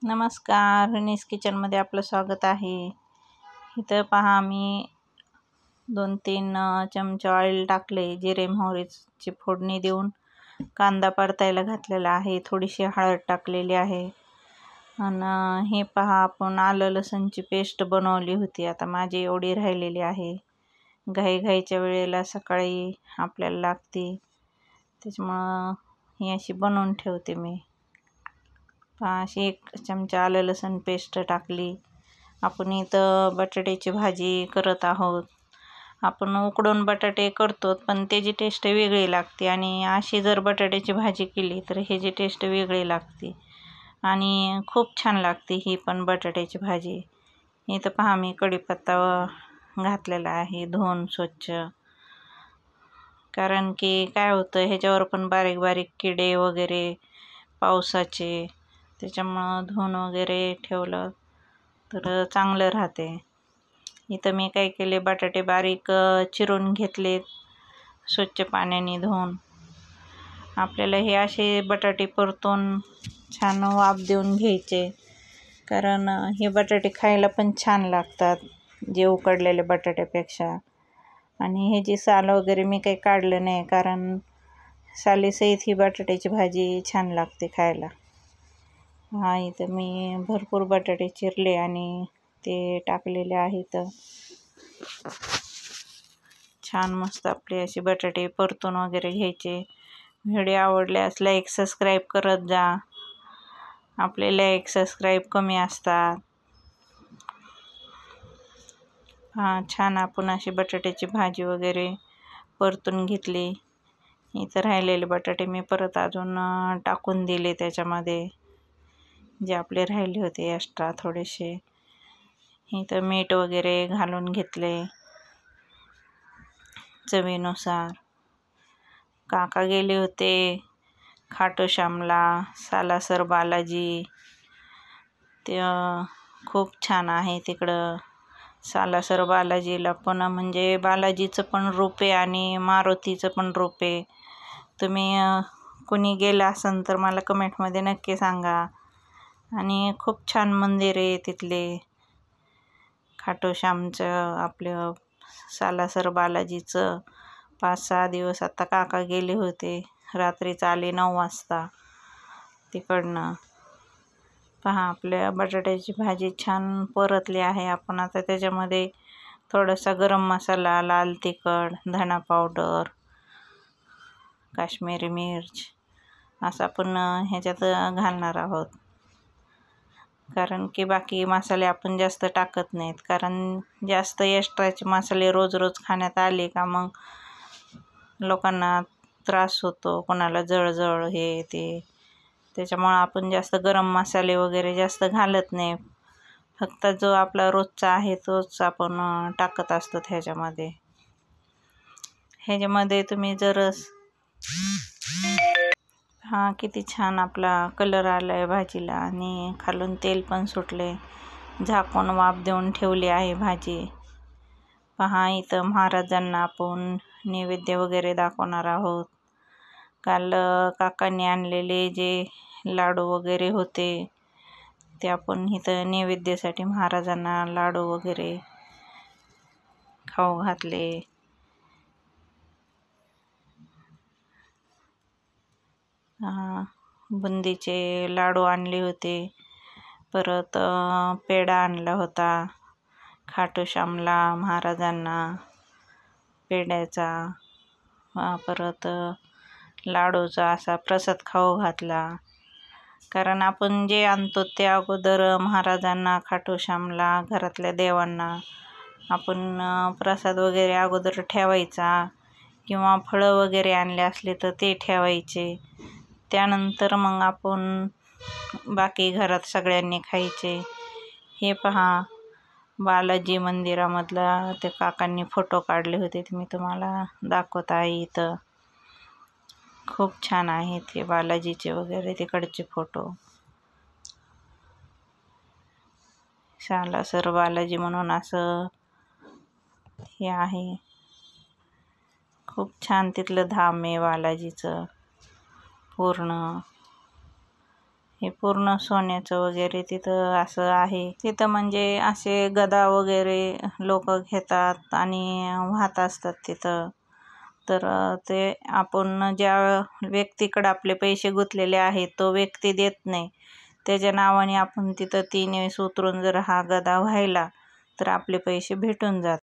नमस्कार, रनीस किचनमध्ये आपलं स्वागत आहे. इथं पहा, मी 2-3 चमचे ऑइल टाकले. जिरे मोहरीची फोडणी देऊन कांदा परतायला घातलेला आहे. थोडीशी हळद टाकलेली आहे. आणि हे पहा, आपण आलं लसूणची पेस्ट बनवली होती. आता माझी एवढी राहिलेली आहे. घाईघाईच्या वेळेला सकाळी आपल्याला लागते, त्याच्यामुळं ही अशी बनवून ठेवते मी. अशी 1 चमचा आलं लसूण पेस्ट टाकली. आपण इथं बटाट्याची भाजी करत आहोत. आपण उकडून बटाटे करतो, पण त्याची टेस्ट वेगळी लागते. आणि अशी जर बटाट्याची भाजी केली तर ह्याची टेस्ट वेगळी लागते आणि खूप छान लागते ही पण बटाट्याची भाजी. इथं पहा, मी कढीपत्ता घातलेला आहे धुवून स्वच्छ. कारण की काय होतं, ह्याच्यावर पण बारीक बारीक किडे वगैरे पावसाचे, त्याच्यामुळं धुवून वगैरे ठेवलं तर चांगलं राहते. इथं मी काय केले, बटाटे बारीक चिरून घेतलेत स्वच्छ पाण्याने धुवून. आपल्याला हे असे बटाटे परतून छान वाफ देऊन घ्यायचे, कारण हे बटाटे खायला पण छान लागतात जे उकडलेले बटाट्यापेक्षा. आणि ह्याची साल वगैरे मी काही काढलं नाही, कारण सालीसहित ही बटाट्याची भाजी छान लागते खायला. हा, इथं मी भरपूर बटाटे चिरले आणि ते टाकलेले आहेत. छान मस्त आपले असे बटाटे परतून वगैरे घ्यायचे. व्हिडिओ आवडल्यास लाईक सबस्क्राईब करत जा. आपले लाईक सबस्क्राईब कमी असतात. हा, छान आपण अशी बटाट्याची भाजी वगैरे परतून घेतली. इथं राहिलेले बटाटे मी परत अजून टाकून दिले त्याच्यामध्ये, जे आपले राहिले होते एक्स्ट्रा थोडेसे. इथं मीठ वगैरे घालून घेतले चवीनुसार. काका गेले होते खाटूश्यामला, सालासर बालाजी. ते खूप छान आहे तिकडं सालासर बालाजीला पण. म्हणजे बालाजीचं पण रूप आहे आणि मारुतीचं पण रूप आहे. तुम्ही कोणी गेला असेल तर मला कमेंटमध्ये नक्की सांगा. आणि खूप छान मंदिर आहे तिथले खाटूश्यामचं, आपलं सालासर बालाजीचं. 5-6 दिवस आता काका गेले होते, रात्रीच आले 9 वाजता तिकडनं. पहा, आपल्या बटाट्याची भाजी छान परतली आहे. आपण आता त्याच्यामध्ये थोडासा गरम मसाला, लाल तिखट, धना पावडर, काश्मीरी मिर्च असं आपण ह्याच्यात घालणार आहोत. कारण की बाकी मसाले आपण जास्त टाकत नाहीत, कारण जास्त एक्स्ट्राचे मसाले रोज रोज खाण्यात आले का मग लोकांना त्रास होतो, कोणाला जळजळ हे ते. त्याच्यामुळं आपण जास्त गरम मसाले वगैरे जास्त घालत नाही. फक्त जो आपला रोजचा आहे तोच आपण टाकत असतो ह्याच्यामध्ये. ह्याच्यामध्ये तुम्ही जर हा, किती छान आपला कलर आला आहे भाजीला आणि खालून तेल पण सुटले. झाकून वाफ देऊन ठेवली आहे भाजी. पहा, इथं महाराजांना आपण नैवेद्य वगैरे दाखवणार आहोत. काल काकांनी आणलेले जे लाडू वगैरे होते ते आपण इथं नैवेद्यासाठी महाराजांना लाडू वगैरे खाऊ घातले. बुंदीचे लाडू आणले होते, परत पेढा आणला होता खाटूश्यामला महाराजांना पेढ्याचा. परत लाडूचा असा प्रसाद खाऊ घातला. कारण आपण जे आणतो ते अगोदर महाराजांना, खाटूश्यामला, घरातल्या देवांना आपण प्रसाद वगैरे अगोदर ठेवायचा, किंवा फळं वगैरे आणले असले तर ते ठेवायचे. त्यानंतर मग आपण बाकी घरात सगळ्यांनी खायचे. हे पहा, बालाजी मंदिरामधला ते काकांनी फोटो काढले होते, ते मी तुम्हाला दाखवत आहे इथं. खूप छान आहेत हे बालाजीचे वगैरे तिकडचे फोटो. सालासर बालाजी म्हणून असं हे आहे. खूप छान तिथलं धाम आहे बालाजीचं पूर्ण. हे पूर्ण सोन्याचं वगैरे तिथं असं आहे. तिथं म्हणजे असे गदा वगैरे लोक घेतात आणि वाहत असतात तिथं. तर ते आपण ज्या व्यक्तीकडे आपले पैसे गुंतलेले आहेत तो व्यक्ती देत नाही, त्याच्या नावाने आपण तिथं 3 वेळेस उतरून जर हा गदा वाहिला तर आपले पैसे भेटून जातात.